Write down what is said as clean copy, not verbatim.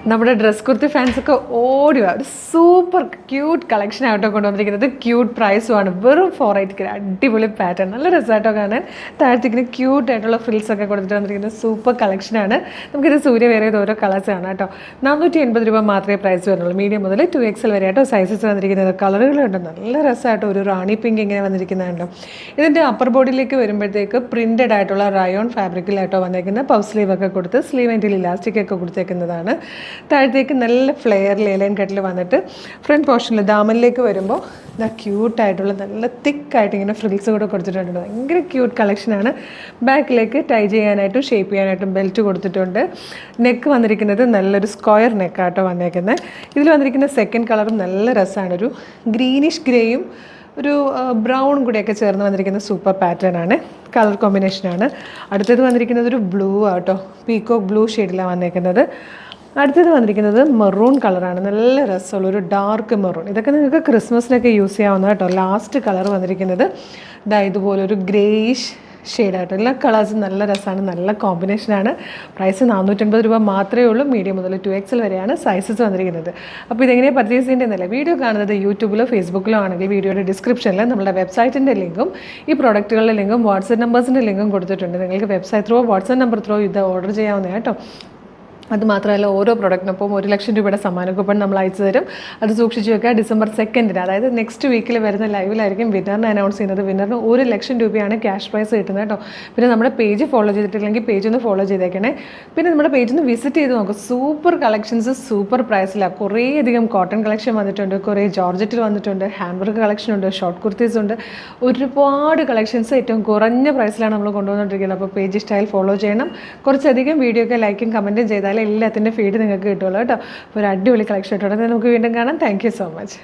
നമ്മുടെ ഡ്രസ് കുർത്തി ഫാൻസൊക്കെ ഓടി ഒരു സൂപ്പർ ക്യൂട്ട് കളക്ഷൻ ആയിട്ടോ കൊണ്ടുവന്നിരിക്കുന്നത്. ക്യൂട്ട് പ്രൈസുമാണ്, വെറും 480. അടിപൊളി പാറ്റേൺ, നല്ല രസമായിട്ടോ കാണാൻ. താഴത്തേക്കിന് ക്യൂട്ടായിട്ടുള്ള ഫ്രിൽസൊക്കെ കൊടുത്തിട്ട് വന്നിരിക്കുന്നത് സൂപ്പർ കളക്ഷനാണ്. നമുക്കിത് സൂര്യ വേറെ ഓരോ കളേഴ്സ് ആണ് കേട്ടോ. 480 രൂപ മാത്രമേ പ്രൈസ് വരുന്നുള്ളൂ. മീഡിയം മുതൽ 2XL വരെ ആയിട്ടോ സൈസസ് വന്നിരിക്കുന്നത്. കളറുകളുണ്ട്, നല്ല രസമായിട്ടോ. ഒരു റാണി പിങ്ക് ഇങ്ങനെ വന്നിരിക്കുന്നുണ്ടോ. ഇതിൻ്റെ അപ്പർ ബോഡിയിലേക്ക് വരുമ്പോഴത്തേക്ക് പ്രിൻറ്റഡ് ആയിട്ടുള്ള റയോൺ ഫാബ്രിക്കിലായിട്ടോ വന്നിരിക്കുന്നത്. പഫ് സ്ലീവ് ഒക്കെ കൊടുത്ത് സ്ലീവ് എൻഡിൽ ഇലാസ്റ്റിക് ഒക്കെ കൊടുത്തേക്കുന്നതാണ്. താഴത്തേക്ക് നല്ല ഫ്ലെയർ ലേലൈൻ കട്ടിൽ വന്നിട്ട് ഫ്രണ്ട് പോർഷനിൽ ദാമനിലേക്ക് വരുമ്പോൾ ക്യൂട്ടായിട്ടുള്ള നല്ല തിക്കായിട്ട് ഇങ്ങനെ ഫ്രിൽസ് കൂടെ കൊടുത്തിട്ടുണ്ട്. ഭയങ്കര ക്യൂട്ട് കളക്ഷനാണ്. ബാക്കിലേക്ക് ടൈ ചെയ്യാനായിട്ടും ഷേപ്പ് ചെയ്യാനായിട്ടും ബെൽറ്റ് കൊടുത്തിട്ടുണ്ട്. നെക്ക് വന്നിരിക്കുന്നത് നല്ലൊരു സ്ക്വയർ നെക്കാട്ടോ വന്നേക്കുന്നത്. ഇതിൽ വന്നിരിക്കുന്ന സെക്കൻഡ് കളറും നല്ല രസമാണ്. ഒരു ഗ്രീനിഷ് ഗ്രേയും ഒരു ബ്രൗൺ കൂടെയൊക്കെ ചേർന്ന് വന്നിരിക്കുന്ന സൂപ്പർ പാറ്റേൺ ആണ്, കളർ കോമ്പിനേഷനാണ്. അടുത്തത് വന്നിരിക്കുന്നത് ഒരു ബ്ലൂ ആട്ടോ, പീക്കോക്ക് ബ്ലൂ ഷെയ്ഡിലാണ് വന്നിരിക്കുന്നത്. അടുത്തത് വന്നിരിക്കുന്നത് മെറൂൺ കളറാണ്, നല്ല രസമുള്ള ഒരു ഡാർക്ക് മെറൂൺ. ഇതൊക്കെ നിങ്ങൾക്ക് ക്രിസ്മസിനൊക്കെ യൂസ് ചെയ്യാവുന്ന കേട്ടോ. ലാസ്റ്റ് കളർ വന്നിരിക്കുന്നത് ഇതുപോലൊരു ഗ്രേയിഷ് ഷെയ്ഡായിട്ട്. എല്ലാ കളേഴ്സും നല്ല രസമാണ്, നല്ല കോമ്പിനേഷനാണ്. പ്രൈസ് 450 രൂപ മാത്രമേ ഉള്ളൂ. മീഡിയം മുതൽ 2XL വരെയാണ് സൈസസ് വന്നിരിക്കുന്നത്. അപ്പോൾ ഇതെങ്ങനെ പർച്ചേസ് ചെയ്യേണ്ടതെന്നല്ല, വീഡിയോ കാണുന്നത് യൂട്യൂബിലോ ഫേസ്ബുക്കിലോ ആണെങ്കിൽ വീഡിയോയുടെ ഡിസ്ക്രിപ്ഷനിൽ നമ്മുടെ വെബ്സൈറ്റിൻ്റെ ലിങ്കും ഈ പ്രോഡക്റ്റുകളുടെ ലിങ്കും വാട്സപ്പ് നമ്പേഴ്സിൻ്റെ ലിങ്കും കൊടുത്തിട്ടുണ്ട്. നിങ്ങൾക്ക് website through WhatsApp number through ഇത് ഓർഡർ ചെയ്യാവുന്നതാണ് കേട്ടോ. അതുമാത്രമല്ല, ഓരോ പ്രൊഡക്റ്റിനൊപ്പം 1 ലക്ഷം രൂപയുടെ സമ്മാന കൂപ്പൺ നമ്മൾ അയച്ചു തരും. അത് സൂക്ഷിച്ച് വെക്കുക. ഡിസംബർ 2 അതായത് നെക്സ്റ്റ് വീക്കിൽ വരുന്ന ലൈവിലായിരിക്കും വിന്നറിനെ അനൗൺസ് ചെയ്യുന്നത്. വിന്നറിന് 1 ലക്ഷം രൂപയാണ് ക്യാഷ് പ്രൈസ് കിട്ടുന്നത് കേട്ടോ. പിന്നെ നമ്മുടെ പേജ് ഫോളോ ചെയ്തിട്ടില്ലെങ്കിൽ പേജ് ഒന്ന് ഫോളോ ചെയ്തേക്കണേ. പിന്നെ നമ്മുടെ പേജ് ഒന്ന് വിസിറ്റ് ചെയ്ത് നോക്കും. സൂപ്പർ കളക്ഷൻസ് സൂപ്പർ പ്രൈസിലാണ്. കുറേയധികം കോട്ടൺ കളക്ഷൻ വന്നിട്ടുണ്ട്, കുറേ ജോർജറ്റിൽ വന്നിട്ടുണ്ട്, ഹാൻഡ് വർക്ക് കളക്ഷൻ ഉണ്ട്, ഷോർട്ട് കുർത്തീസ് ഉണ്ട്. ഒരുപാട് കളക്ഷൻസ് ഏറ്റവും കുറഞ്ഞ പ്രൈസിലാണ് നമ്മൾ കൊണ്ടുവന്നുകൊണ്ടിരിക്കുന്നത്. അപ്പോൾ പേജ് സ്റ്റൈൽ ഫോളോ ചെയ്യണം. കുറച്ചധികം വീഡിയോ ഒക്കെ ലൈക്കും കമൻറ്റും ചെയ്താൽ എല്ലാത്തിൻ്റെ ഫീഡ് നിങ്ങൾക്ക് കിട്ടുമല്ലോ കേട്ടോ. അപ്പോൾ ഒരു അടിപൊളി കളക്ഷൻ ഇട്ടുണ്ടെങ്കിൽ നമുക്ക് വീണ്ടും കാണാം. Thank you so much.